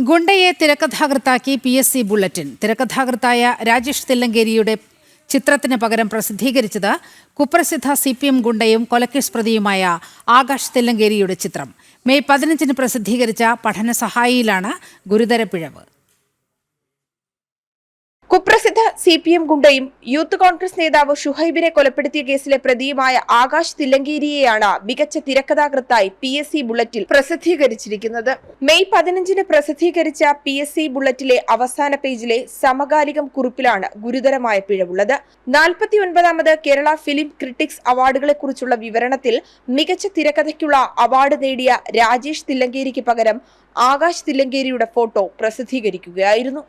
ഗുണ്ടയെ തിരക്കഥാകൃത്താക്കി PSC bulletin. തിരക്കഥാകൃത്തായ Rajesh തില്ലങ്കേരിയുടെ ചിത്രത്തിന് പകരം പ്രസിദ്ധീകരിച്ചത് കുപ്രസിദ്ധ CPM ഗുണ്ടയും കൊലക്കേസ് പ്രതിയുമായ ആകാശ് തില്ലങ്കേരിയുടെ ചിത്രം. മെയ് 15 പ്രസിദ്ധീകരിച്ച പഠനസഹായിയിലാണ് ഗുരുതര പിഴവ്. കുപ്രസിദ്ധ CPM ഗുണ്ടയും യൂത്ത് കോൺഗ്രസ് നേതാവ് ഷുഹൈബിനെ കൊലപ്പെടുത്തിയ കേസിലെ പ്രതിയുമായ ആകാശ് തില്ലങ്കേരിയെയാണ് മികച്ച തിരക്കഥാകൃത്തായി PSC ബുള്ളറ്റിൽ പ്രസിദ്ധീകരിച്ചിരിക്കുന്നത്. മെയ് 15 പ്രസിദ്ധീകരിച്ച PSC ബുള്ളറ്റിലെ അവസാന പേജിലെ സമകാലികം കുറിപ്പിലാണ് ഗുരുതരമായ പിഴവുള്ളത്. 49ാമത് കേരള ഫിലിം ക്രിട്ടിക്സ് അവാർഡുകളെക്കുറിച്ചുള്ള വിവരണത്തിൽ മികച്ച തിരക്കഥയ്ക്കുള്ള അവാർഡ് നേടിയ രാജേഷ് തില്ലങ്കേരിക്ക് പകരം ആകാശ് തില്ലങ്കേരിയുടെ ഫോട്ടോ പ്രസിദ്ധീകരിക്കുകയായിരുന്നു.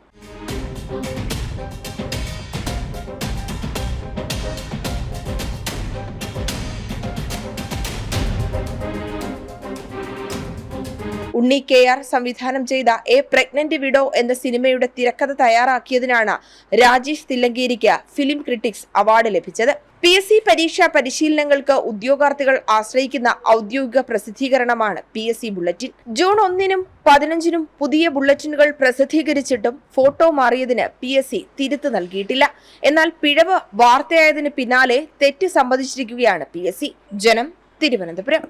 ഉണ്ണി KR സംവിധാനം ചെയ്ത എ പ്രഗ്നന്റ് വിഡോ എന്ന സിനിമയുടെ തിരക്കഥ തയ്യാറാക്കിയതിനാണ് രാജേഷ് തില്ലങ്കേരിക്ക് ഫിലിം ക്രിട്ടിക്സ് അവാർഡ് ലഭിച്ചത്. PSC പരീക്ഷാ പരിശീലനങ്ങൾക്ക് ഉദ്യോഗാർത്ഥികൾ ആശ്രയിക്കുന്ന ഔദ്യോഗിക പ്രസിദ്ധീകരണമാണ് PSC ബുള്ളറ്റിൻ. ജൂൺ 1-നും 15-നും പുതിയ ബുള്ളറ്റിനുകൾ പ്രസിദ്ധീകരിച്ചിട്ടും ഫോട്ടോ മാറിയതിന് PSC തിരുത്ത് നൽകിയിട്ടില്ല. എന്നാൽ പിഴവ് വാർത്തയായതിന് പിന്നാലെ തെറ്റ് സമ്മതിച്ചിരിക്കുകയാണ് PSC. ജനം, തിരുവനന്തപുരം.